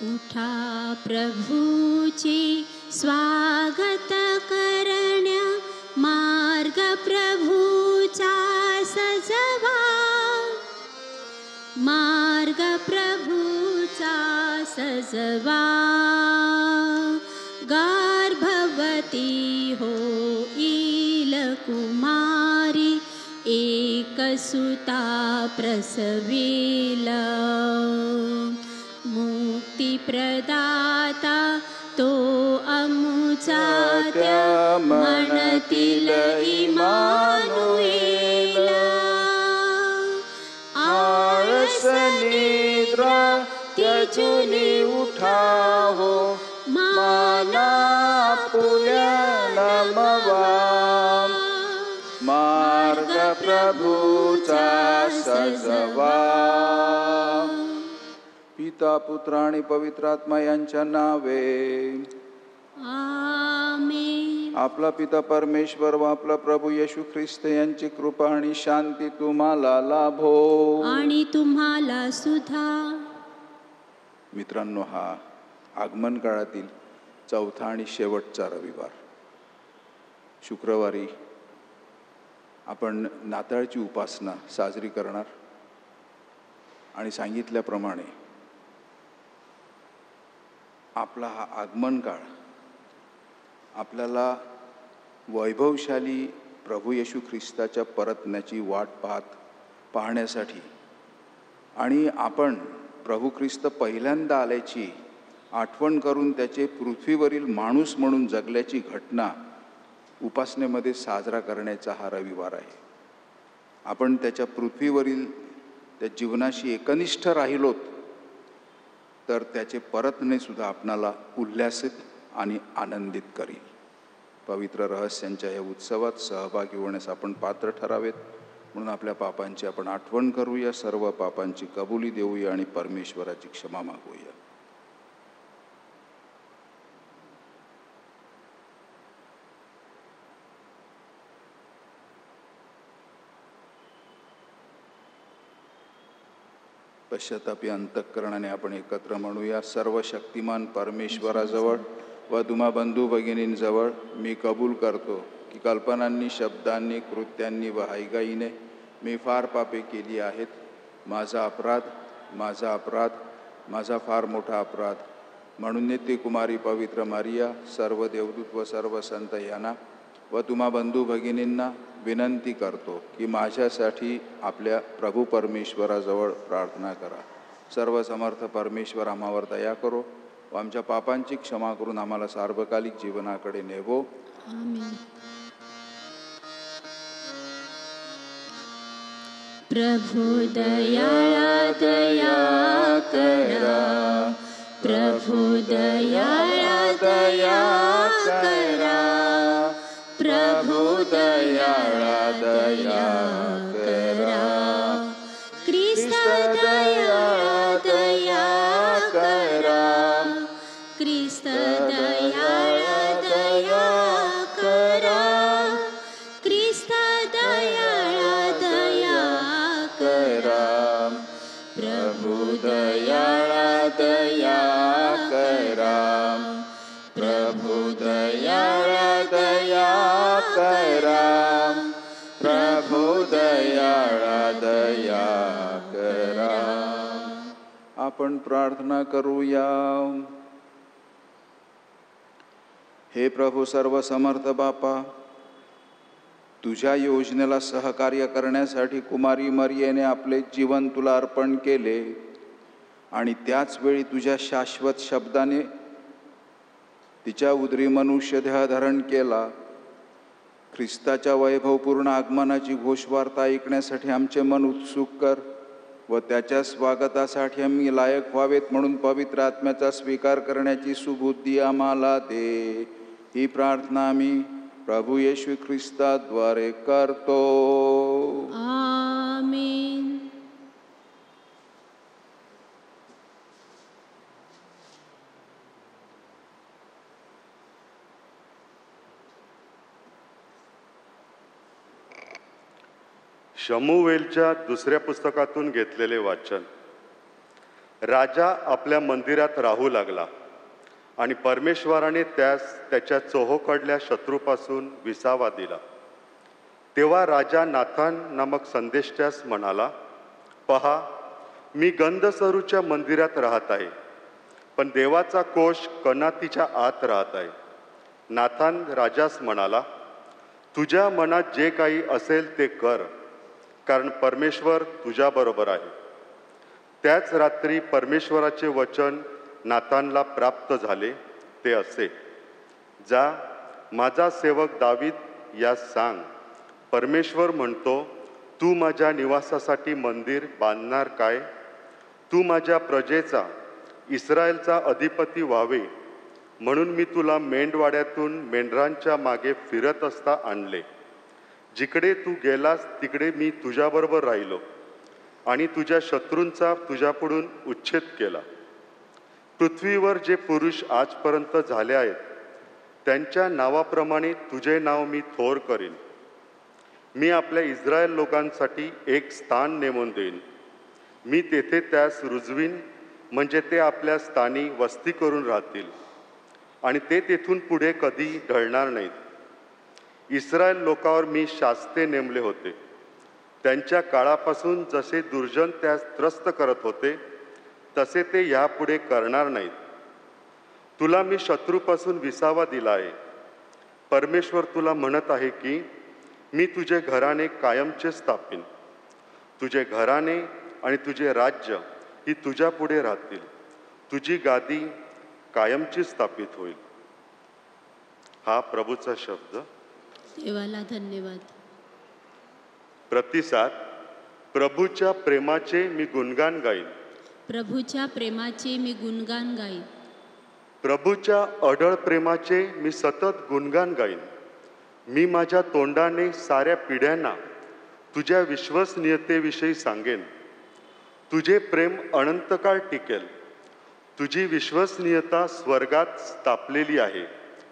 उठा प्रभूचे स्वागत करण्या, मार्ग प्रभूचा सजवा, मार्ग प्रभूचा सजवा. गर्भवती होईल कुमारी, एक सुता प्रसविल. मुक्ती प्रदाता तो अमुचा त्या, म्हणतील इमानुएल. आळस निद्रा त्यजुनी उठा हो, माना पुल्या नमवा. मार्ग प्रभूचा सजवा. पिता पुत्र आणि पवित्र आत्मा यांच्या नावे. आमेन. आपला पिता परमेश्वर व आपला प्रभू येशू ख्रिस्त यांची कृपा आणि शांती तुम्हाला लाभो. आणि तुम्हाला सुद्धा. मित्रांनो, हा आगमन काळातील चौथा आणि शेवटचा रविवार. शुक्रवारी आपण नाताळची उपासना साजरी करणार आणि सांगितल्याप्रमाणे आपला हा आगमन काळ आपल्याला वैभवशाली प्रभू येशू ख्रिस्ताच्या परतण्याची वाट पाहण्यासाठी आणि आपण प्रभू ख्रिस्त पहिल्यांदा आल्याची आठवण करून त्याचे पृथ्वीवरील माणूस म्हणून जगल्याची घटना उपासनेमध्ये साजरा करण्याचा हा रविवार आहे. आपण त्याच्या पृथ्वीवरील त्या जीवनाशी एकनिष्ठ राहिलोत तर त्याचे परतणे सुद्धा आपणाला उल्हासित आणि आनंदित करील. पवित्र रहस्यांच्या या उत्सवात सहभागी होण्यास आपण पात्र ठरावेत, म्हणून आपल्या पापांची आपण आठवण करूया, सर्व पापांची कबुली देऊया आणि परमेश्वराची क्षमा मागूया. पश्चातापी अंतःकरणाने आपण एकत्र म्हणूया. सर्व शक्तिमान परमेश्वराजवळ व तुम्हा बंधू भगिनींजवळ मी कबूल करतो की कल्पनांनी, शब्दांनी, कृत्यांनी व हायगाईने मी फार पापे केली आहेत. माझा अपराध, माझा अपराध, माझा फार मोठा अपराध. म्हणून नित्यकुमारी पवित्र मारिया, सर्व देवदूत व सर्व संत यांना व तुम्हा बंधू भगिनींना विनंती करतो की माझ्यासाठी आपल्या प्रभू परमेश्वराजवळ प्रार्थना करा. सर्व समर्थ परमेश्वर आम्हावर दया करो व आमच्या पापांची क्षमा करून आम्हाला सार्वकालिक जीवनाकडे नेवो. आमेन. प्रभु दयाळा दया करा, प्रभु दयाळा दया करा, प्रभु दयाळा दया करा. ख्रिस्त दयाळा दया करा, ख्रिस्त दयाळा दया करा, ख्रिस्त दयाळा दया करा. प्रभु दयाळा दया करा, प्रभु दयाळा दया करा, प्रभु दयाळा दया करा. आपण प्रार्थना करूया. हे प्रभू सर्व समर्थ बापा, तुझ्या योजनेला सहकार्य करण्यासाठी कुमारी मरियेने आपले जीवन तुला अर्पण केले आणि त्याच वेळी तुझ्या शाश्वत शब्दाने तिच्या उदरी मनुष्य देह धारण केला. ख्रिस्ताच्या वैभवपूर्ण आगमनाची घोषवार्ता ऐकण्यासाठी आमचे मन उत्सुक कर व त्याच्या स्वागतासाठी आम्ही लायक व्हावेत म्हणून पवित्र आत्म्याचा स्वीकार करण्याची सुबुद्धी आम्हाला दे. ही प्रार्थना आम्ही प्रभू येशू ख्रिस्ताद्वारे करतो. आमेन. शमूवेलच्या दुसऱ्या पुस्तकातून घेतलेले वाचन. राजा आपल्या मंदिरात राहू लागला आणि परमेश्वराने त्यास त्याच्या चोहोकडल्या शत्रूपासून विसावा दिला. तेव्हा राजा नाथान नामक संदेष्ट्यास म्हणाला, पहा, मी गंधसरूच्या मंदिरात राहत आहे, पण देवाचा कोश कनातीच्या आत राहत आहे. नाथान राजास म्हणाला, तुझ्या मनात जे काही असेल ते कर, कारण परमेश्वर तुझ्याबरोबर आहे. त्याच रात्री परमेश्वराचे वचन नाथानला प्राप्त झाले. ते असे, जा, माझा सेवक दावीद यास सांग, परमेश्वर म्हणतो, तू माझ्या निवासासाठी मंदिर बांधणार काय? तू माझ्या प्रजेचा, इस्रायलचा अधिपती व्हावे म्हणून मी तुला मेंढवाड्यातून मेंढरांच्या मागे फिरत असता आणले. जिकडे तू गेलास तिकडे मी तुझ्याबरोबर राहिलो आणि तुझ्या शत्रूंचा तुझ्यापुढून उच्छेद केला. पृथ्वीवर जे पुरुष आजपर्यंत झाले आहेत त्यांच्या नावाप्रमाणे तुझे नाव मी थोर करीन. मी आपल्या इस्रायल लोकांसाठी एक स्थान नेमून देईन. मी तेथे त्यास रुजवीन, म्हणजे ते आपल्या स्थानी वस्ती करून राहतील आणि ते तेथून पुढे कधी ढळणार नाहीत. इस्रायल लोकावर मी शास्ते नेमले होते. त्यांच्या काळापासून जसे दुर्जन त्यास त्रस्त करत होते तसे ते यापुढे करणार नाहीत. तुला मी शत्रूपासून विसावा दिला आहे. परमेश्वर तुला म्हणत आहे की मी तुझे घराणे कायमचे स्थापिन. तुझे घराणे आणि तुझे राज्य ही तुझ्या पुढे राहतील. तुझी गादी कायमची स्थापित होईल. हा प्रभूचा शब्द. देवाला धन्यवाद. प्रतिसाद. प्रभूच्या प्रेमाचे मी गुणगान गाईन. प्रभूच्या प्रेमाचे मी गुणगान गाईन. प्रभूच्या अढळ प्रेमाचे मी सतत गुणगान गाईन. मी माझ्या तोंडाने साऱ्या पिढ्यांना तुझ्या विश्वसनीयतेविषयी सांगेन. तुझे प्रेम अनंतकाळ टिकेल. तुझी विश्वसनीयता स्वर्गात स्थापलेली आहे.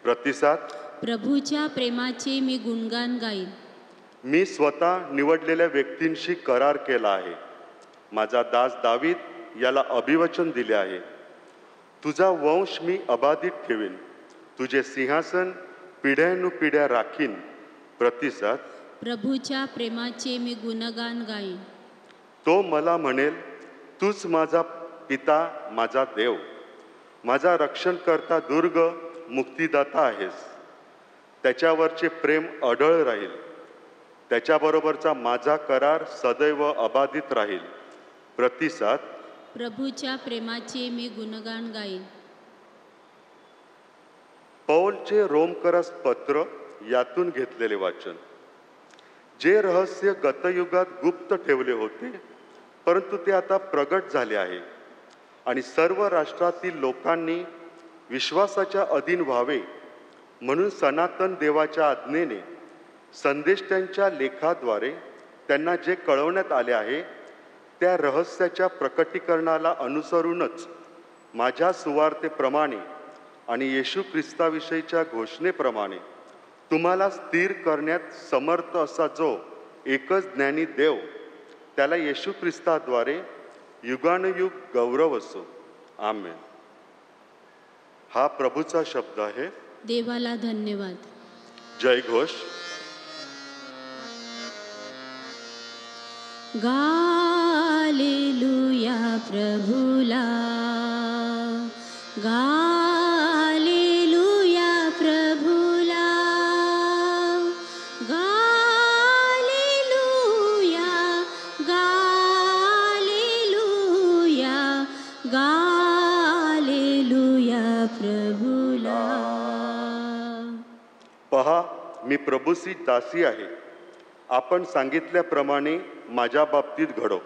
प्रतिसाद. प्रभूच्या प्रेमाचे मी गुणगान गाईन. मी स्वतः निवडलेल्या व्यक्तींशी करार केला आहे. माझा दास दावीद याला अभिवचन दिले आहे. तुझा वंश मी अबाधित ठेवीन. तुझे सिंहासन पिढ्यानुपिढ्या राखीन. प्रतिसाद. प्रभूच्या प्रेमाचे मी गुणगान गाईन. तो मला म्हणेल, तूच माझा पिता, माझा देव, माझा रक्षणकर्ता, दुर्ग, मुक्तिदाता आहेस. त्याच्यावरचे प्रेम अढळ राहील. त्याच्याबरोबरचा माझा करार सदैव अबाधित राहील. प्रतिसाद. प्रभूच्या प्रेमाचे मी गुणगान गाईन. पौलचे रोमकरास पत्र यातून घेतलेले वाचन. जे रहस्य गतयुगात गुप्त ठेवले होते परंतु ते आता प्रगट झाले आहे आणि सर्व राष्ट्रातील लोकांनी विश्वासाच्या अधीन व्हावे म्हणून सनातन देवाच्या आज्ञेने संदेष्ट्यांच्या लेखाद्वारे त्यांना जे कळवण्यात आले आहे त्या रहस्याच्या प्रकटीकरणाला अनुसरूनच माझ्या सुवार्तेप्रमाणे आणि येशू ख्रिस्ताविषयीच्या घोषणेप्रमाणे तुम्हाला स्थिर करण्यात समर्थ असा जो एकच ज्ञानी देव, त्याला येशू ख्रिस्ताद्वारे युगानुयुग गौरव असो. आमेन. हा प्रभूचा शब्द आहे. देवाला धन्यवाद. जय घोष. गालेलुया प्रभुला, गालेलुया प्रभुला, गालेलुया, गालेलुया, गालेलुया प्रभुला. पहा, मी प्रभूची दासी आहे. आपण सांगितल्याप्रमाणे माझ्या बाबतीत घडो.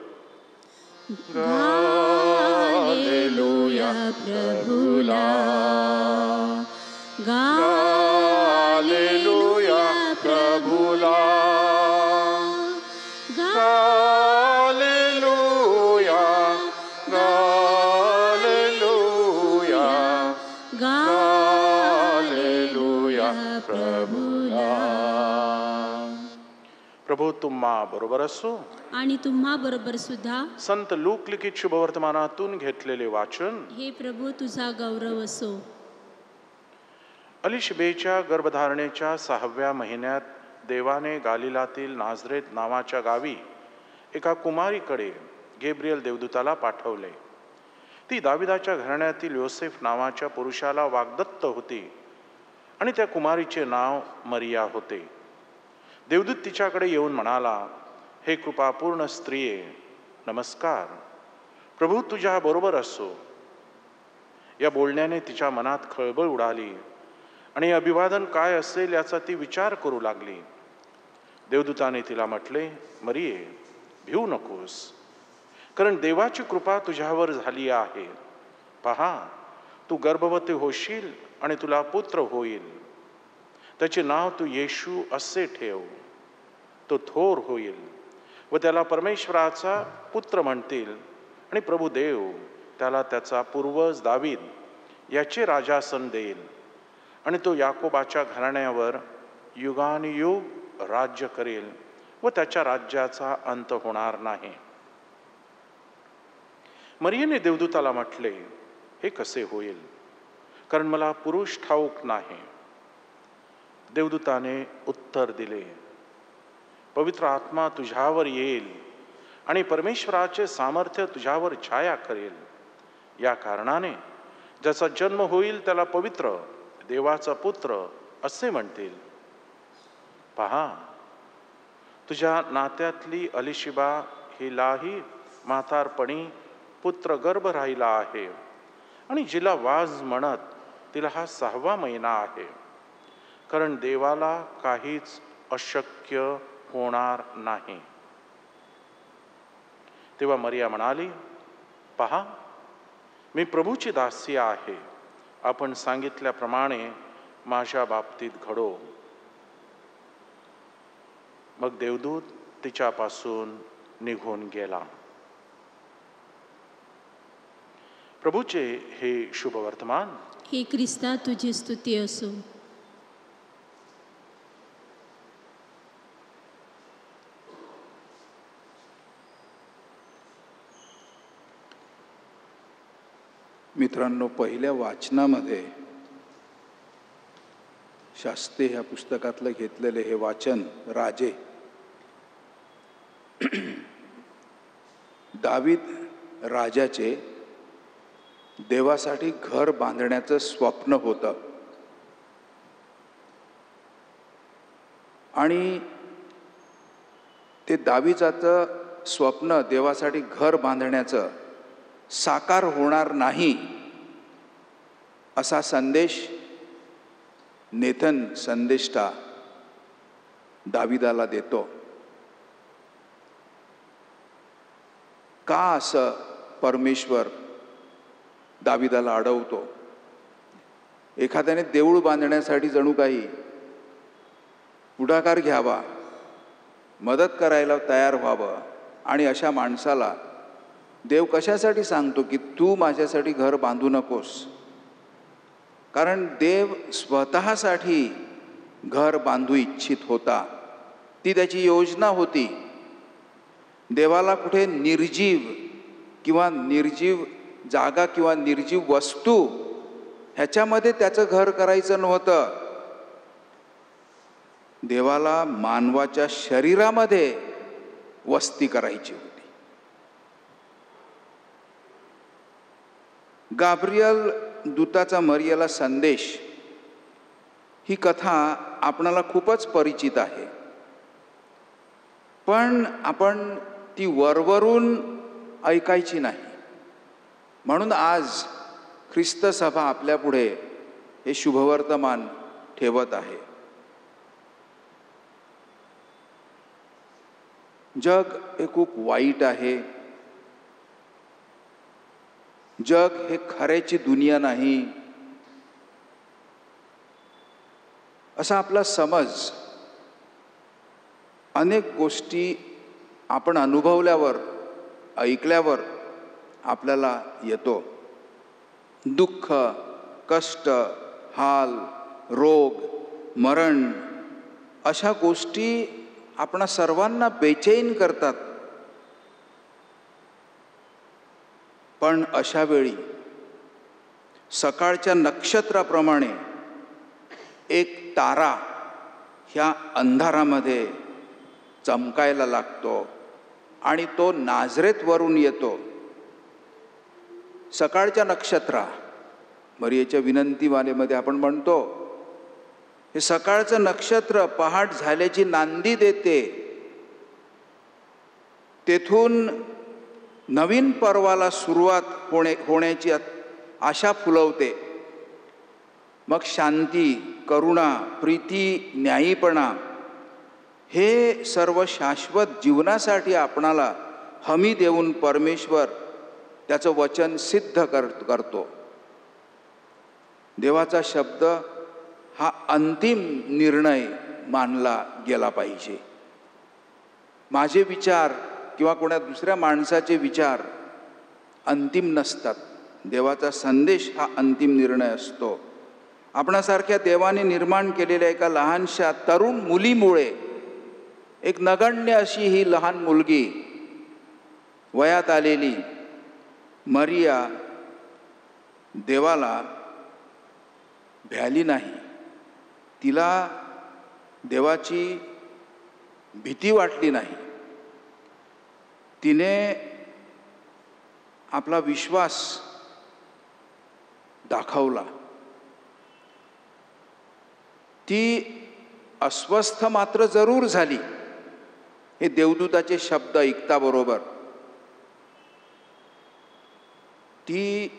गालेलुया प्रभुला, गालेलुया प्रभुला, गालेलुया, गालेलुया, गालेलुया प्रभुला. प्रभू तुम्हा बरोबर असो. आणि तुम्हा बरोबर सुद्धा. संत लूक लिखित शुभवर्तमानातून घेतलेले वाचन. हे प्रभू तुझा गौरव असो. अलिशबेच्या गर्भधारणेच्या 6व्या महिन्यात देवाने गालिलातील नाझरेत नावाच्या गावी एका कुमारीकडे गेब्रियल देवदूताला पाठवले. ती दाविदाच्या घराण्यातील योसेफ नावाच्या पुरुषाला वाग्दत्त होती आणि त्या कुमारीचे नाव मरिया होते. देवदूत तिच्याकडे येऊन म्हणाला, हे कृपापूर्ण स्त्रिये, नमस्कार, प्रभू तुझ्या बरोबर असो. या बोलण्याने तिच्या मनात खळबळ उडाली आणि अभिवादन काय असेल याचा ती विचार करू लागली. देवदूताने तिला म्हटले, मरिये, भिवू नकोस, कारण देवाची कृपा तुझ्यावर झाली आहे. पहा, तू गर्भवती होशील आणि तुला पुत्र होईल. त्याचे नाव तू येशू असे ठेव. तो थोर होईल व त्याला परमेश्वराचा पुत्र म्हणतील आणि प्रभू देव त्याला त्याचा पूर्वज दावीद याचे राजासन देईल आणि तो याकोबाच्या घराण्यावर युगानुयुग राज्य करेल व त्याच्या राज्याचा अंत होणार नाही. मरियेने देवदूताला म्हटले, हे कसे होईल, कारण मला पुरुष ठाऊक नाही. देवदूताने उत्तर दिले, पवित्र आत्मा तुझ्यावर येईल आणि परमेश्वराचे सामर्थ्य तुझ्यावर छाया करेल. या कारणाने ज्याचा जन्म होईल त्याला पवित्र देवाचा पुत्र असे म्हणतील. पहा, तुझ्या नात्यातली अलिशिबा हिलाही म्हातारपणी पुत्र गर्भ राहिला आहे आणि जिला वाज म्हणत तिला हा 6वा महिना आहे, कारण देवाला काहीच अशक्य होणार नाही. तेव्हा मरिया म्हणाली, पहा, मी प्रभूची दासी आहे. आपण सांगितल्याप्रमाणे माझ्या बाबतीत घडो. मग देवदूत तिच्यापासून निघून गेला. प्रभूचे हे शुभवर्तमान. हे ख्रिस्ता तुझी स्तुती असो. मित्रांनो, पहिल्या वाचनामध्ये शास्ते ह्या पुस्तकातलं घेतलेले हे वाचन राजे दावीद राजाचे देवासाठी घर बांधण्याचं स्वप्न होतं आणि ते दावीदाचं स्वप्न देवासाठी घर बांधण्याचं साकार होणार नाही असा संदेश नेथन संदेष्टा दाविदाला देतो. का असं परमेश्वर दाविदाला अडवतो? एखाद्याने देऊळ बांधण्यासाठी जणू काही पुढाकार घ्यावा, मदत करायला तयार व्हावं, आणि अशा माणसाला देव कशासाठी सांगतो की तू माझ्यासाठी घर बांधू नकोस? कारण देव स्वतःसाठी घर बांधू इच्छित होता. ती त्याची योजना होती. देवाला कुठे निर्जीव किंवा निर्जीव जागा किंवा निर्जीव वस्तू ह्याच्यामध्ये त्याचं घर करायचं नव्हतं. देवाला मानवाच्या शरीरामध्ये वस्ती करायची होती. गाब्रियल दूताचा मरियेला संदेश ही कथा आपणाला खूपच परिचित आहे, पण आपण ती वरवरून ऐकायची नाही. म्हणून आज ख्रिस्त सभा आपल्यापुढे हे शुभवर्तमान ठेवत आहे. जग हे खूप वाईट आहे. जग हे खऱ्याची दुनिया नाही असा आपला समज अनेक गोष्टी आपण अनुभवल्यावर, ऐकल्यावर आपल्याला येतो. दुःख, कष्ट, हाल, रोग, मरण अशा गोष्टी आपणा सर्वांना बेचैन करतात. पण अशा वेळी सकाळच्या नक्षत्राप्रमाणे एक तारा ह्या अंधारामध्ये चमकायला लागतो आणि तो नाझरेतवरून येतो. सकाळच्या नक्षत्रा, मरियेच्या विनंतीमालेमध्ये आपण म्हणतो, हे सकाळचं नक्षत्र पहाट झाल्याची नांदी देते. तेथून नवीन पर्वाला सुरुवात होण्याची आशा फुलवते. मग शांती, करुणा, प्रीती, न्यायीपणा हे सर्व शाश्वत जीवनासाठी आपणाला हमी देऊन परमेश्वर त्याचं वचन सिद्ध करतो. देवाचा शब्द हा अंतिम निर्णय मानला गेला पाहिजे. माझे विचार किंवा कोणा दुसऱ्या माणसाचे विचार अंतिम नसतात. देवाचा संदेश हा अंतिम निर्णय असतो. आपणासारख्या देवाने निर्माण केलेल्या एका लहानशा तरुण मुलीमुळे, एक नगण्य अशी ही लहान मुलगी, वयात आलेली मरिया देवाला भ्याली नाही. तिला देवाची भीती वाटली नाही. तिने आपला विश्वास दाखवला. ती अस्वस्थ मात्र जरूर झाली हे देवदूताचे शब्द ऐकता बरोबर. ती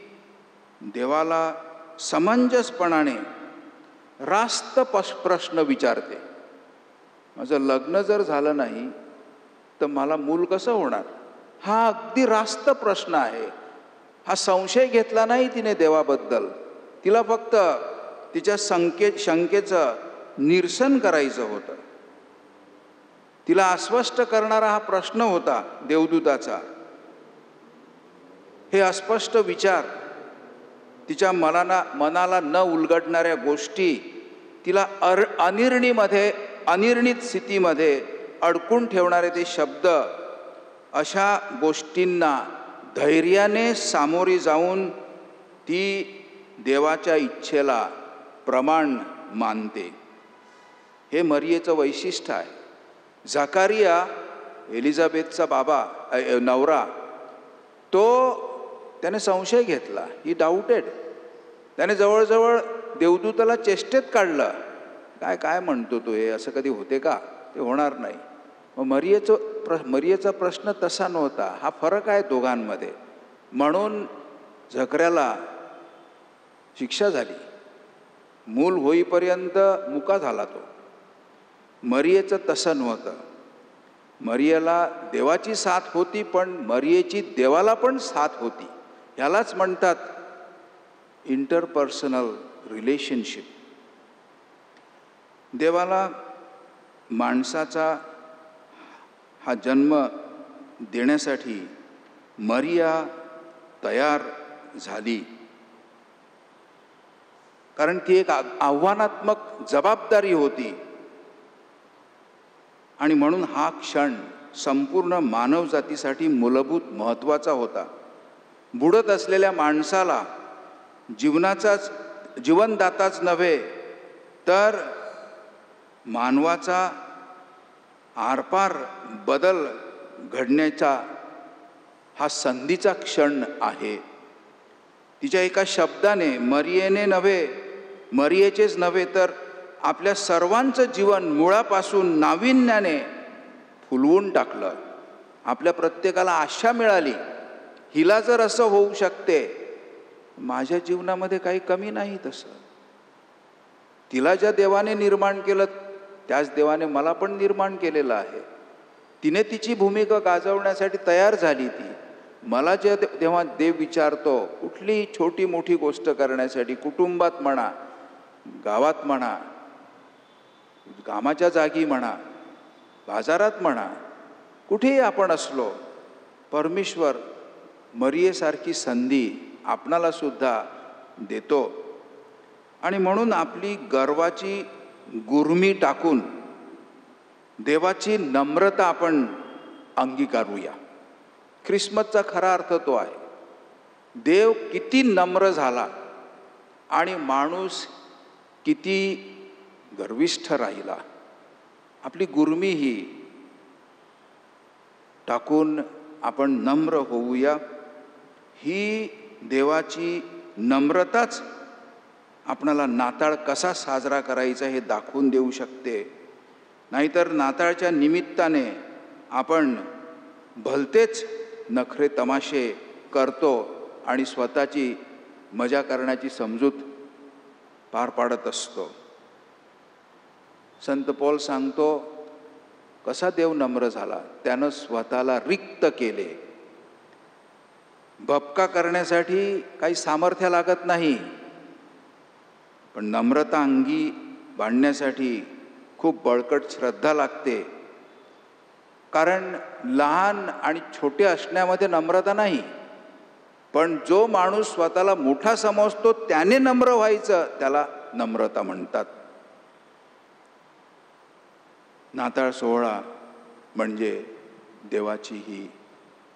देवाला समंजसपणाने रास्त प्रश्न विचारते. माझं लग्न जर झालं नाही तर मला मूल कसं होणार? हा अगदी रास्त प्रश्न आहे. हा संशय घेतला नाही तिने देवाबद्दल. तिला फक्त तिच्या शंकेचं निरसन करायचं होतं. तिला अस्पष्ट करणारा हा प्रश्न होता देवदूताचा. हे अस्पष्ट विचार, तिच्या मनाला न उलगडणाऱ्या गोष्टी, तिला अनिर्णित स्थितीमध्ये अडकून ठेवणारे ते शब्द, अशा गोष्टींना धैर्याने सामोरी जाऊन ती देवाच्या इच्छेला प्रमाण मानते. हे मरियेचं वैशिष्ट्य आहे. झकारिया, एलिझाबेथचा नवरा, त्याने संशय घेतला. ही डाऊटेड. त्याने जवळजवळ देवदूताला चेष्टेत काढलं. काय म्हणतो तो, हे असं कधी होते का? ते होणार नाही. मग मरियेचा प्रश्न तसा नव्हता. हा फरक आहे दोघांमध्ये. म्हणून झकऱ्याला शिक्षा झाली. मूल होईपर्यंत मुका झाला तो. मरियेचं तसं नव्हतं. मरियेला देवाची साथ होती, पण मरियेची देवाला पण साथ होती. ह्यालाच म्हणतात इंटरपर्सनल रिलेशनशिप. देवाला माणसाचा हा जन्म देण्यासाठी मरिया तयार झाली, कारण ती एक आव्हानात्मक जबाबदारी होती. आणि म्हणून हा क्षण संपूर्ण मानवजातीसाठी मूलभूत महत्त्वाचा होता. बुडत असलेल्या माणसाला जीवनदाताच नव्हे, तर मानवाचा आरपार बदल घडण्याचा हा संधीचा क्षण आहे. तिच्या एका शब्दाने मरियेचेच नव्हे, तर आपल्या सर्वांचं जीवन मुळापासून नाविन्याने फुलवून टाकलं. आपल्या प्रत्येकाला आशा मिळाली. हिला जर असं होऊ शकते, माझ्या जीवनामध्ये काही कमी नाही. तसं तिला ज्या देवाने निर्माण केलं, त्याच देवाने मला पण निर्माण केलेलं आहे. तिने तिची भूमिका गाजवण्यासाठी तयार झाली. मला जेव्हा देव विचारतो कुठली छोटी मोठी गोष्ट करण्यासाठी, कुटुंबात म्हणा, गावात म्हणा, कामाच्या जागी म्हणा, बाजारात म्हणा, कुठेही आपण असलो, परमेश्वर मरियेसारखी संधी आपणाला सुद्धा देतो. आणि म्हणून आपली गर्वाची गुरमी टाकून देवाची नम्रता आपण अंगीकारूया. ख्रिसमसचा खरा अर्थ तो आहे. देव किती नम्र झाला आणि माणूस किती गर्विष्ठ राहिला. आपली गुरमी ही टाकून आपण नम्र होऊया. ही देवाची नम्रताच आपणाला नाताळ कसा साजरा करायचा हे दाखवून देऊ शकते. नाहीतर नाताळच्या निमित्ताने आपण भलतेच नखरे तमाशे करतो आणि स्वतःची मजा करण्याची समजूत पार पाडत असतो. संत पौल सांगतो कसा देव नम्र झाला. त्यानं स्वतःला रिक्त केले. भपका करण्यासाठी काही सामर्थ्य लागत नाही, पण नम्रता अंगी बांधण्यासाठी खूप बळकट श्रद्धा लागते. कारण लहान आणि छोटे असण्यामध्ये नम्रता नाही, पण जो माणूस स्वतःला मोठा समजतो त्याने नम्र व्हायचं, त्याला नम्रता म्हणतात. नाताळ सोहळा म्हणजे देवाची ही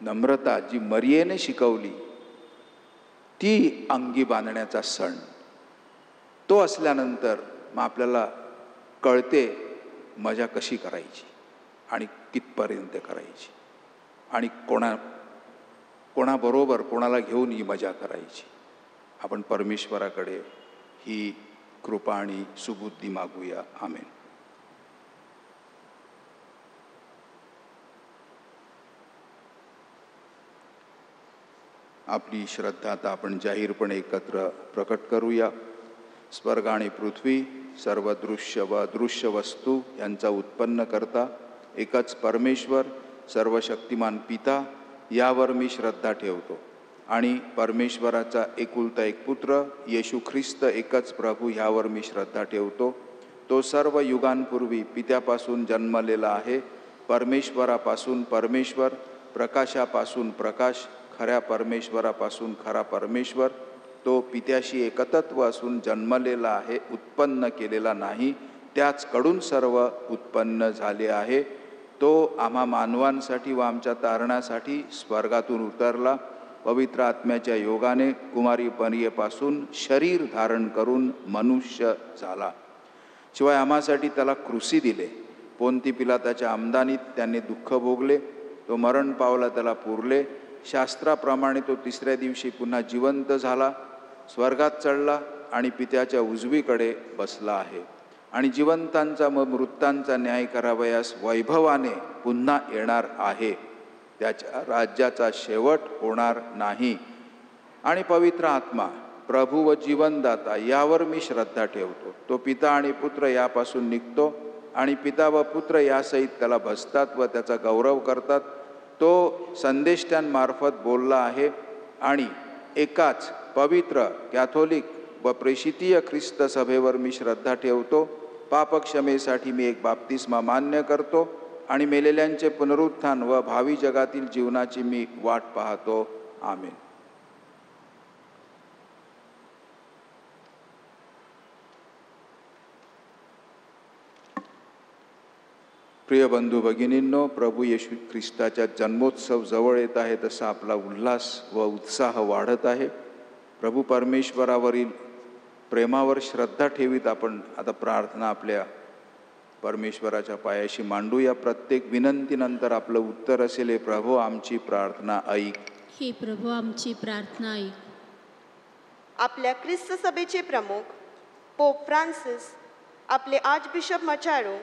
नम्रता जी मरियेने शिकवली ती अंगी बांधण्याचा सण. तो असल्यानंतर मग आपल्याला कळते मजा कशी करायची आणि कितपर्यंत करायची आणि कोणाबरोबर कोणाला घेऊन ही मजा करायची. आपण परमेश्वराकडे ही कृपा आणि सुबुद्धी मागूया. आमेन. आपली श्रद्धा आता आपण जाहीरपणे एकत्र प्रकट करूया. स्वर्ग आणि पृथ्वी, सर्व दृश्य व अदृश्य वस्तू यांचा उत्पन्न करता एकच परमेश्वर, सर्व शक्तिमान पिता यावर मी श्रद्धा ठेवतो आणि परमेश्वराचा एकुलता एक पुत्र येशू ख्रिस्त एकच प्रभू ह्यावर मी श्रद्धा ठेवतो. तो सर्व युगांपूर्वी पित्यापासून जन्मलेला आहे, परमेश्वरापासून परमेश्वर, प्रकाशापासून प्रकाश, खऱ्या परमेश्वरापासून खरा परमेश्वर. तो पित्याशी एकतत्व असून जन्मलेला आहे, उत्पन्न केलेला नाही, त्याचकडून सर्व उत्पन्न झाले आहे. तो आम्हा मानवांसाठी व आमच्या तारणासाठी स्वर्गातून उतरला, पवित्र आत्म्याच्या योगाने कुमारी मरियेपासून शरीर धारण करून मनुष्य झाला. शिवाय आम्हासाठी त्याला क्रूसी दिले. पोंती पिलाताच्या आमदानीत त्यांनी दुःख भोगले, तो मरण पावला, त्याला पुरले. शास्त्राप्रमाणे तो तिसऱ्या दिवशी पुन्हा जिवंत झाला, स्वर्गात चढला आणि पित्याच्या उजवीकडे बसला आहे आणि जिवंतांचा व मृतांचा न्याय करावयास वैभवाने पुन्हा येणार आहे. त्याच्या राज्याचा शेवट होणार नाही. आणि पवित्र आत्मा, प्रभू व जीवनदाता यावर मी श्रद्धा ठेवतो. तो पिता आणि पुत्र यापासून निघतो आणि पिता व पुत्र यासहित त्याला भजतात व त्याचा गौरव करतात. तो संदेष्ट्यांमार्फत बोलला आहे आणि एकाच पवित्र कॅथोलिक व प्रेषितीय ख्रिस्त सभेवर मी श्रद्धा ठेवतो. पापक्षमेसाठी मी एक बाप्तिस्मा मान्य करतो आणि मेलेल्यांचे पुनरुत्थान व भावी जगातील जीवनाची मी वाट पाहतो. आमेन. प्रिय बंधू भगिनींनो, प्रभू येशू ख्रिस्ताच्या जन्मोत्सव जवळ येत आहे, तसा आपला उल्हास व उत्साह वाढत आहे. प्रभू परमेश्वरावरील प्रेमावर श्रद्धा ठेवीत आपण आता प्रार्थना आपल्या परमेश्वराच्या पायाशी मांडूया. प्रत्येक विनंतीनंतर आपलं उत्तर असेल, हे प्रभू आमची प्रार्थना ऐक. हे प्रभू आमची प्रार्थना ऐक. आपल्या ख्रिस्त सभेचे प्रमुख पोप फ्रान्सिस, आपले आर्चबिशप मचारो,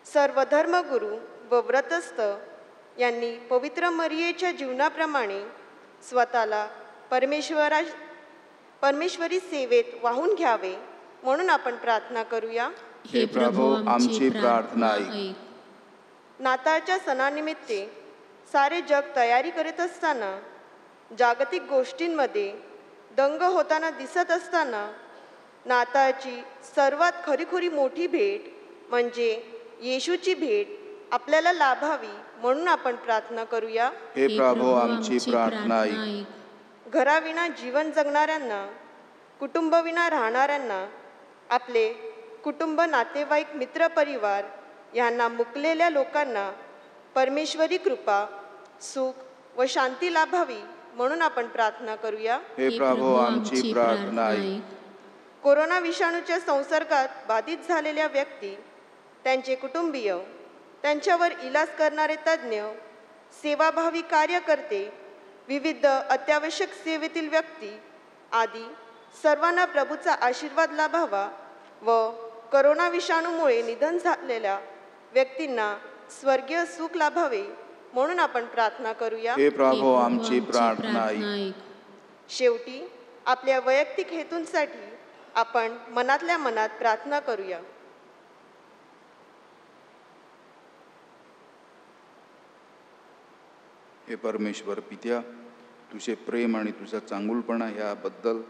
सर्व धर्मगुरू व व्रतस्थ यांनी पवित्र मरियेच्या जीवनाप्रमाणे स्वतःला परमेश्वरी सेवेत वाहून घ्यावे म्हणून आपण प्रार्थना करूया. हे प्रभू आमची प्रार्थना ऐक. नाताळच्या सणानिमित्ते सारे जग तयारी करीत असताना, जागतिक गोष्टींमध्ये दंग होताना दिसत असताना, नाताळची सर्वात खरीखुरी मोठी भेट म्हणजे येशूची भेट आपल्याला लाभावी म्हणून आपण प्रार्थना करूया. हे प्रभू आमची प्रार्थना ऐक. घराविना जीवन जगणाऱ्यांना, कुटुंबविना राहणाऱ्यांना, आपले कुटुंब, नातेवाईक, मित्रपरिवार यांना मुकलेल्या लोकांना परमेश्वरी कृपा, सुख व शांती लाभावी म्हणून आपण प्रार्थना करूया. हे प्रभू आमची प्रार्थना ऐक. कोरोना विषाणूच्या संसर्गात बाधित झालेल्या व्यक्ती, त्यांचे कुटुंबीय, त्यांच्यावर इलाज करणारे तज्ज्ञ, सेवाभावी कार्यकर्ते, विविध अत्यावश्यक सेवेतील व्यक्ती आदी सर्वांना प्रभूचा आशीर्वाद लाभावा व कोरोना विषाणूमुळे निधन झालेल्या व्यक्तींना स्वर्गीय सुख लाभावे म्हणून आपण प्रार्थना करूया. हे प्रभू आमची प्रार्थना ऐक. शेवटी आपल्या वैयक्तिक हेतूंसाठी आपण मनातल्या मनात प्रार्थना करूया. हे परमेश्वर पित्या, तुझे प्रेम आणि तुझा चांगुलपणा ह्याबद्दल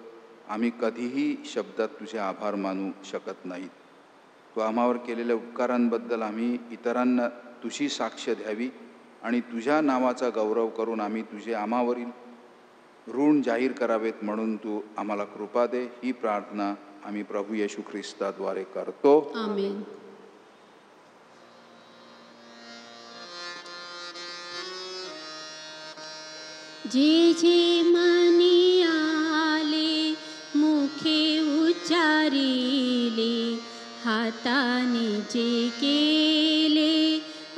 आम्ही कधीही शब्दात तुझे आभार मानू शकत नाहीत. तू आम्हावर केलेल्या उपकारांबद्दल आम्ही इतरांना तुझी साक्ष द्यावी आणि तुझ्या नावाचा गौरव करून आम्ही तुझे आम्हावरील ऋण जाहीर करावेत म्हणून तू आम्हाला कृपा दे. ही प्रार्थना आम्ही प्रभू येशू ख्रिस्ताद्वारे करतो. आमेन. जे जे मनी आले मुखे उच्चारिले, हाताने जे केले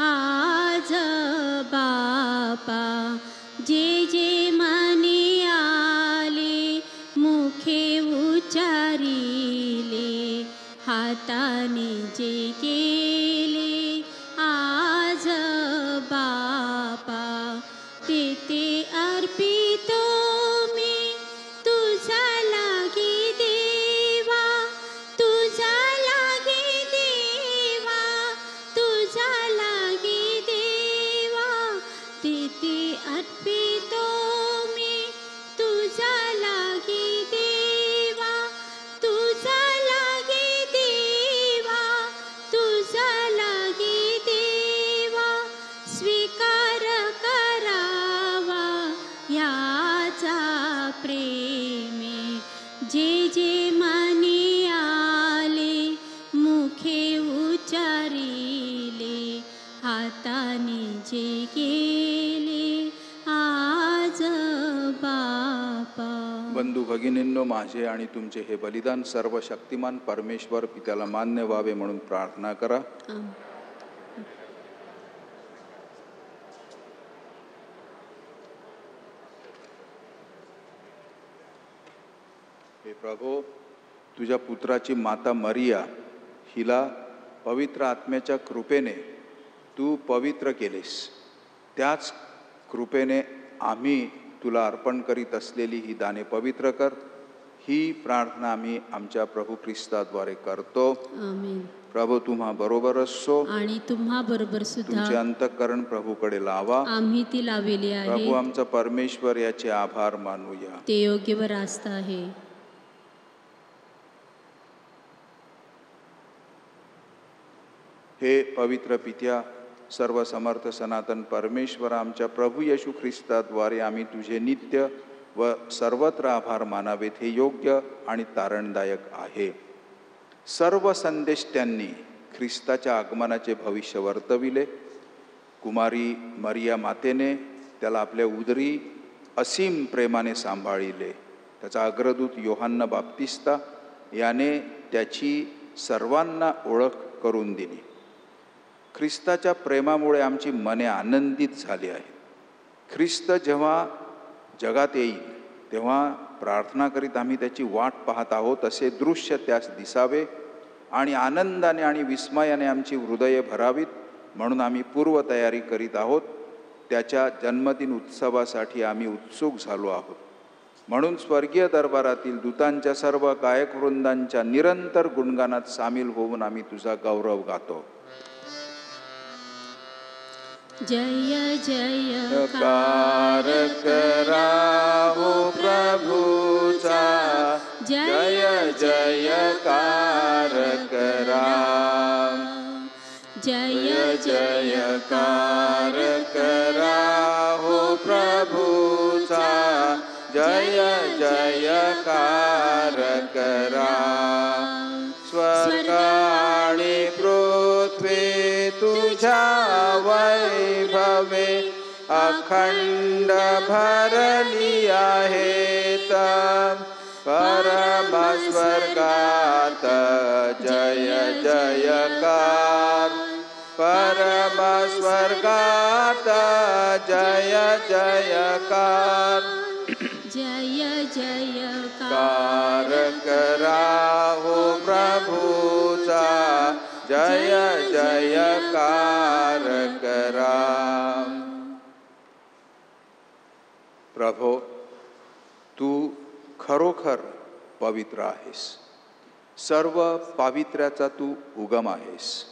आज बापा, जे जे मनी आले मुखे उच्चारिले, हाताने जे केले आज बापा, ते अर्पितो मी तुझा लागी देवा, तुझा लागी देवा, तुझा लागी देवा, ते अर्पितो मी तुझा लागी देवा, तुझा लागी देवा, तुझा लागी देवा, स्वीकार करावा याचा प्रेमे. जे जे मनी आले मुखे उच्चारिले, हाताने जे केले आज बापा. बंधू भगिनींनो, माझे आणि तुमचे हे बलिदान सर्व शक्तिमान परमेश्वर पित्याला मान्य व्हावे म्हणून प्रार्थना करा. हे प्रभो, तुझ्या पुत्राची माता मरिया हिला पवित्र आत्म्याच्या कृपेने तू पवित्र केलेस. त्याच कृपेने आम्ही तुला अर्पण करीत असलेली ही दाने पवित्र कर. ही प्रार्थना आम्ही आमच्या प्रभू ख्रिस्ताद्वारे करतो. आमेन. प्रभू तुम्हा बरोबर असो आणि तुम्हा बरोबर तुमचे सुद्धा अंतःकरण प्रभूकडे लावा. आम्ही ती लावलेली प्रभू आहे. आमचा परमेश्वर याचे आभार मानूया. ते योग्य व रास्त आहे. हे पवित्र पित्या, सर्व समर्थ सनातन परमेश्वर, आमच्या प्रभू येशू ख्रिस्ताद्वारे आम्ही तुझे नित्य व सर्वत्र आभार मानावेत हे योग्य आणि तारणदायक आहे. सर्व संदेष्ट्यांनी ख्रिस्ताच्या आगमनाचे भविष्य वर्तविले. कुमारी मरिया मातेने त्याला आपल्या उदरी असीम प्रेमाने सांभाळिले. त्याचा अग्रदूत योहान्ना बाप्तिस्ता याने त्याची सर्वांना ओळख करून दिली. ख्रिस्ताच्या प्रेमामुळे आमची मने आनंदित झाली आहेत. ख्रिस्त जेव्हा जगात येईल तेव्हा प्रार्थना करीत आम्ही त्याची वाट पाहत आहोत असे दृश्य त्यास दिसावे आणि आनंदाने आणि विस्मयाने आमची हृदये भरावीत म्हणून आम्ही पूर्वतयारी करीत आहोत. त्याच्या जन्मदिन उत्सवासाठी आम्ही उत्सुक झालो आहोत. म्हणून स्वर्गीय दरबारातील दूतांच्या सर्व गायकवृंदांच्या निरंतर गुणगानात सामील होऊन आम्ही तुझा गौरव गातो. जय जयकार करा हो प्रभूचा, जय जयकार करा. जय जयकार करा हो प्रभूचा, जय जयकार करा. स्वर्ग आणि पृथ्वी तुझ्या वैभवे अखंड भरली आहेत. परमस्वर्गात जय जयकार, परमस्वर्गात जय जयकार. जय जयकार कार करा हो प्रभूचा, जय जयकार करा. प्रभो, तू खरोखर पवित्र आहेस. सर्व पावित्र्याचा तू उगम आहेस.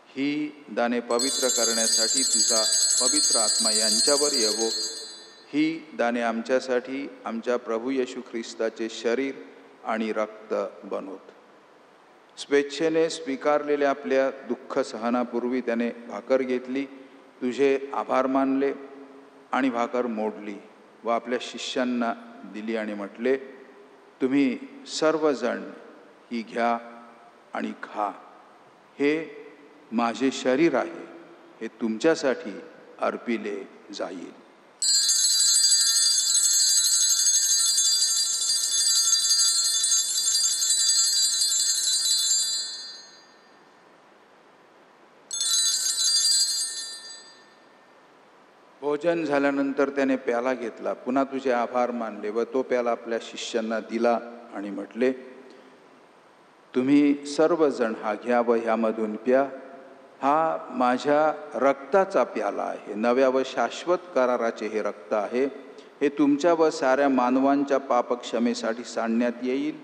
ही दाने पवित्र करण्यासाठी तुझा पवित्र आत्मा यांच्यावर येवो. ही दाने आमच्यासाठी आमच्या प्रभू येशू ख्रिस्ताचे शरीर आणि रक्त बनवत. स्वेच्छेने स्वीकारलेल्या आपल्या दुःख सहनापूर्वी त्याने भाकर घेतली, तुझे आभार मानले आणि भाकर मोडली व आपल्या शिष्यांना दिली आणि म्हटले, तुम्ही सर्वजण ही घ्या आणि खा. हे माझे शरीर आहे, हे तुमच्यासाठी अर्पिले जाईल. भोजन झाल्यानंतर त्याने प्याला घेतला, पुन्हा तुझे आभार मानले व तो प्याला आपल्या शिष्यांना दिला आणि म्हटले, तुम्ही सर्वजण हा घ्या व ह्यामधून प्या. हा माझ्या रक्ताचा प्याला आहे. नव्या व शाश्वत कराराचे हे रक्त आहे. हे तुमच्या व साऱ्या मानवांच्या पापक्षमेसाठी सांडण्यात येईल.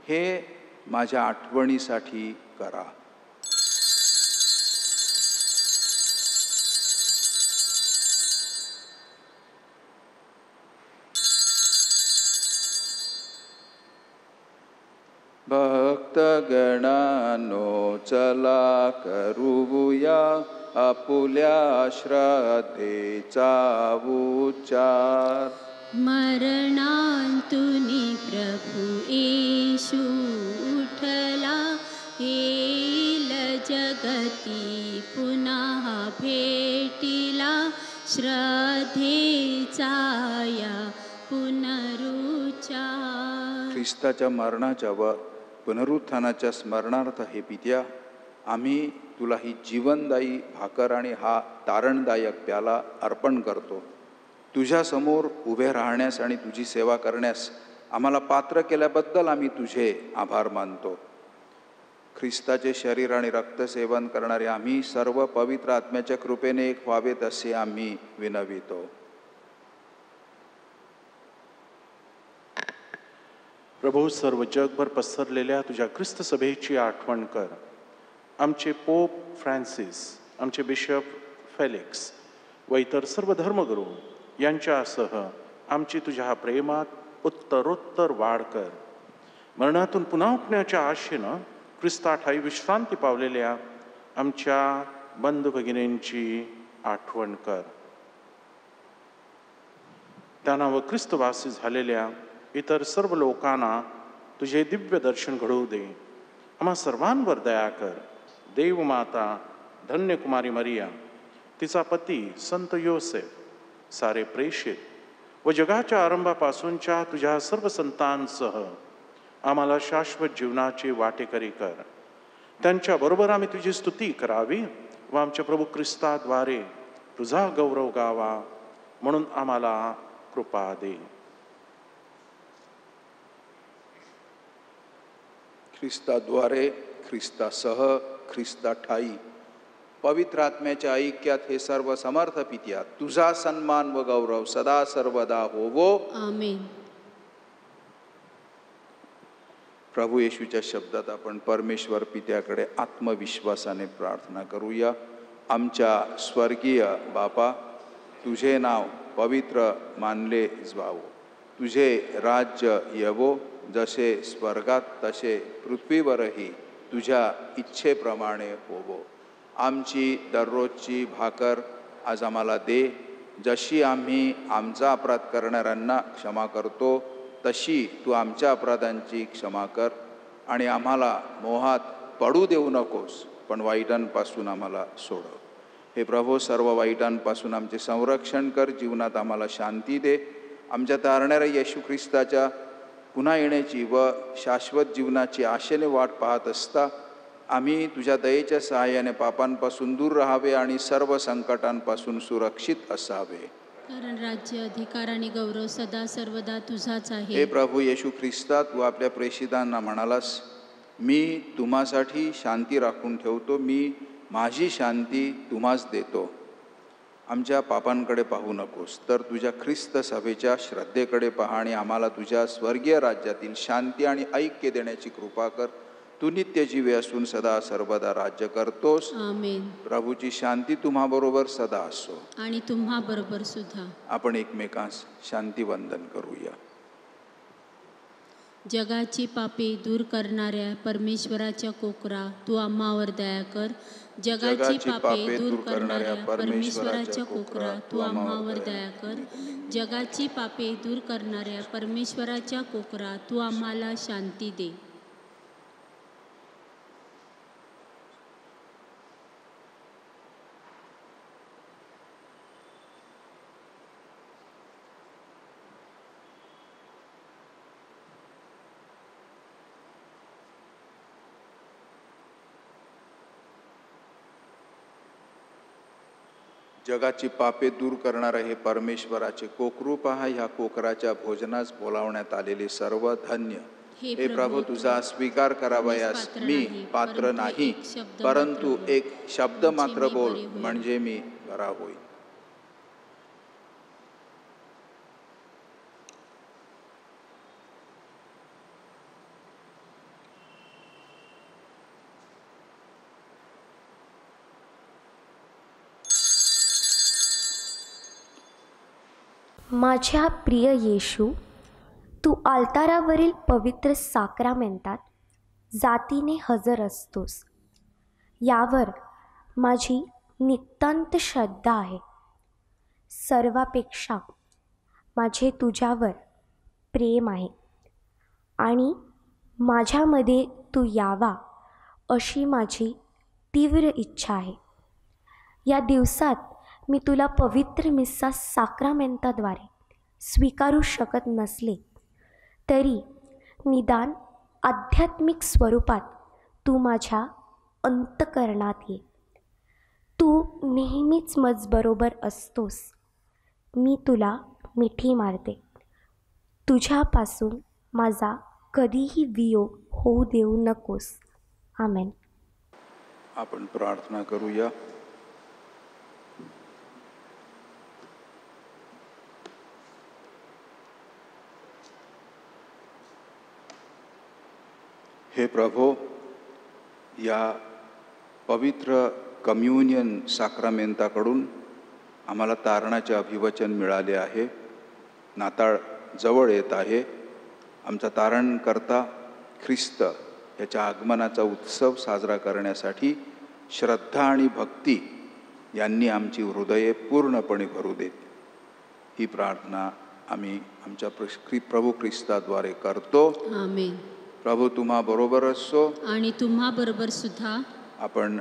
हे माझ्या आठवणीसाठी करा. भक्तगणांनो, चला करूया आपुल्या श्रद्धेचा उच्चार. मरणांतुनी प्रभू येशू उठला, येईल जगती पुन्हा भेटिला. श्रद्धेचा या पुनरुच्चार. ख्रिस्ताच्या मरणाच्या व पुनरुत्थानाच्या स्मरणार्थ हे पित्या, आम्ही तुला ही जीवनदायी भाकर आणि हा तारणदायक प्याला अर्पण करतो. तुझ्यासमोर उभे राहण्यास आणि तुझी सेवा करण्यास आम्हाला पात्र केल्याबद्दल आम्ही तुझे आभार मानतो. ख्रिस्ताचे शरीर आणि रक्त सेवन करणारे आम्ही सर्व पवित्र आत्म्याच्या कृपेने एक व्हावेत असे आम्ही विनवितो. प्रभू, सर्व जगभर पसरलेल्या तुझ्या ख्रिस्त सभेची आठवण कर. आमचे पोप फ्रान्सिस, आमचे बिशप फेलिक्स व इतर सर्व धर्मगुरू यांच्यासह आमची तुझ्या प्रेमात उत्तरोत्तर वाढ कर. मरणातून पुन्हा उठण्याच्या आशेनं ख्रिस्ताठाई विश्रांती पावलेल्या आमच्या बंधू भगिनींची आठवण कर. त्यांना व ख्रिस्तवासी झालेल्या इतर सर्व लोकांना तुझे दिव्य दर्शन घडवू दे. आम्हा सर्वांवर दया कर. देवमाता धन्य कुमारी मरिया, तिचा पती संत योसेफ, सारे प्रेषित व जगाच्या आरंभापासूनच्या तुझ्या सर्व संतांसह आम्हाला शाश्वत जीवनाचे वाटेकरी कर. त्यांच्याबरोबर आम्ही तुझी स्तुती करावी व आमच्या प्रभू ख्रिस्ताद्वारे तुझा गौरव गावा, म्हणून आम्हाला कृपा दे. ख्रिस्ताद्वारे, ख्रिस्तासह, ख्रिस्ताठाई पवित्र आत्म्याच्या ऐक्यात हे सर्व समर्थ पित्या, तुझा सन्मान व गौरव सदा सर्वदा होवो. आमेन. प्रभू येशूच्या शब्दात आपण परमेश्वर पित्याकडे आत्मविश्वासाने प्रार्थना करूया. आमच्या स्वर्गीय बापा, तुझे नाव पवित्र मानले जावो. तुझे राज्य येवो. जसे स्वर्गात तसे पृथ्वीवरही तुझ्या इच्छेप्रमाणे होवो. आमची दररोजची भाकर आज आम्हाला दे. जशी आम्ही आमचा अपराध करणाऱ्यांना क्षमा करतो, तशी तू आमच्या अपराधांची क्षमा कर. आणि आम्हाला मोहात पडू देऊ नकोस, पण वाईटांपासून आम्हाला सोडव. हे प्रभो, सर्व वाईटांपासून आमचे संरक्षण कर, जीवनात आम्हाला शांती दे. आमच्या तारणाऱ्या येशू ख्रिस्ताच्या पुन्हा येण्याची व शाश्वत जीवनाची आशेने वाट पाहत असता आम्ही तुझ्या दयेच्या सहाय्याने पापांपासून दूर राहावे आणि सर्व संकटांपासून सुरक्षित असावे. कारण राज्य, अधिकार आणि गौरव सदा सर्वदा तुझाच आहे. हे प्रभू येशू ख्रिस्ता, तू आपल्या प्रेषितांना म्हणालास, मी तुम्हासाठी शांती राखून ठेवतो, मी माझी शांती तुम्हास देतो. आमच्या पापांकडे पाहू नकोस, तर तुझ्या ख्रिस्त सभेच्या श्रद्धेकडे पहा आणि आम्हाला तुझ्या स्वर्गीय राज्यातील शांती आणि ऐक्य देण्याची कृपा कर. तू नित्य जीवे असून सदा सर्वदा राज्य करतोस. आमेन. प्रभूची शांती तुम्हाबरोबर सदा असो आणि तुम्हा बरोबर सुद्धा. आपण एकमेकांस शांती वंदन करूया. जगाची पापे दूर करणाऱ्या परमेश्वराच्या कोकरा, तू आम्हावर दया कर. जगाची पापे दूर करणाऱ्या परमेश्वराच्या कोकरा, तू आम्हावर दया कर. जगाची पापे दूर करणाऱ्या परमेश्वराच्या कोकरा, तू आम्हाला शांती दे. जगाची पापे दूर करणारे हे परमेश्वराचे कोकरू पहा. ह्या कोकराच्या भोजनास बोलावण्यात आलेले सर्व धन्य. हे प्रभू, तुझा स्वीकार करावयास मी पात्र नाही, परंतु एक शब्द मात्र बोल, म्हणजे मी बरा होईल. माझ्या प्रिय येशू, तू अल्तारावरील पवित्र साक्रामेंटात जातीने हजर असतोस, यावर माझी नितांत श्रद्धा आहे. सर्वापेक्षा माझे तुझ्यावर प्रेम आहे आणि माझ्यामध्ये तू यावा अशी माझी तीव्र इच्छा आहे. या दिवसात मी तुला पवित्र मिस्सा साक्रामेंटाद्वारे स्वीकारू शकत नसले तरी निदान आध्यात्मिक स्वरूपात तू माझ्या अंतःकरणात ये. तू नेहमीच मजबरोबर असतोस. मी तुला मिठी मारते. तुझ्यापासून माझा कधीही वियोग होऊ देऊ नकोस. आमेन. आपण प्रार्थना करूया. हे प्रभो, या पवित्र कम्युनियन साक्रामेंताकडून आम्हाला तारणाचे अभिवचन मिळाले आहे. नाताळ जवळ येत आहे. आमचा तारणकर्ता ख्रिस्त याच्या आगमनाचा उत्सव साजरा करण्यासाठी श्रद्धा आणि भक्ती यांनी आमची हृदये पूर्णपणे भरू देत. ही प्रार्थना आम्ही आमच्या प्रभू ख्रिस्ताद्वारे करतो. आमेन. प्रभू तुम्हा बरोबर असो आणि तुम्हा बरोबर सुद्धा. आपण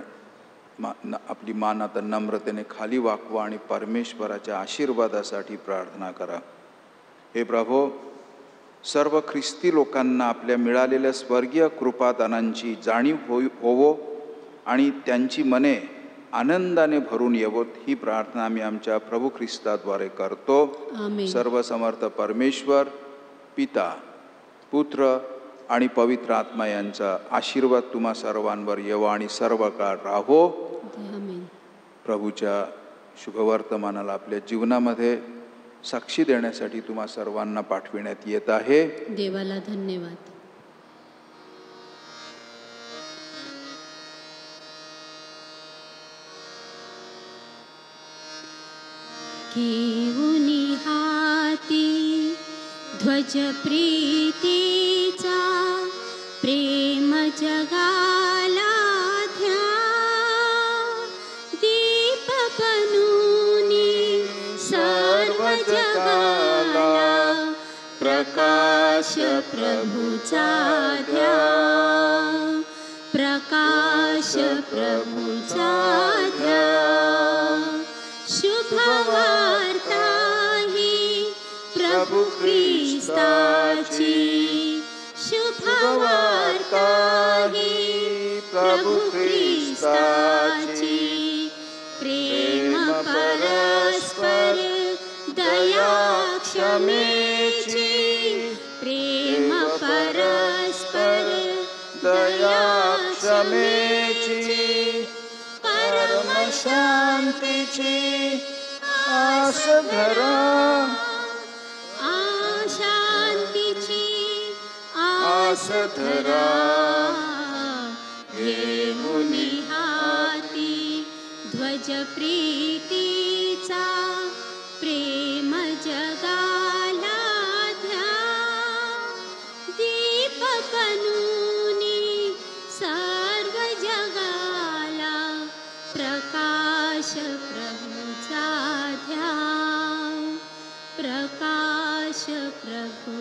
आपली मान आता नम्रतेने खाली वाकवा आणि परमेश्वराच्या आशीर्वादासाठी प्रार्थना करा. हे प्रभो, सर्व ख्रिस्ती लोकांना आपल्या मिळालेल्या स्वर्गीय कृपादानांची जाणीव होवो आणि त्यांची मने आनंदाने भरून येवोत, ही प्रार्थना आम्ही आमच्या प्रभू ख्रिस्ताद्वारे करतो. आमेन. सर्वसमर्थ परमेश्वर, पिता, पुत्र आणि पवित्र आत्मा यांचा आशीर्वाद तुम्हा सर्वांवर येवा आणि सर्व काळ राहो. आमेन. प्रभूच्या शुभवर्तमानाला आपल्या जीवनामध्ये साक्षी देण्यासाठी तुम्हा सर्वांना पाठविण्यात येत आहे. देवाला धन्यवाद. घेऊनी हाती ध्वज प्रीतीचा, प्रेम जगाला ध्या, दीप बनूनी सर्व जगाला प्रकाश प्रभूचा द्या. प्रकाश प्रभूचा द्या, शुभवार्ता ही प्रभु ख्रिस्ताची, शुभवार्ता ही प्रभु ख्रिस्ताची, प्रेम परस्पर दया क्षमेची, प्रेम परस्पर दया क्षमेची, परम शांतीची आस धरा, शांतीची आस धरा, घेऊन हाती ध्वज प्रीतीचा, प्रेम जगाला द्या, दीप बनूनी सर्व जगाला, प्रकाश प्रभूचा द्या, प्रकाश प्रभू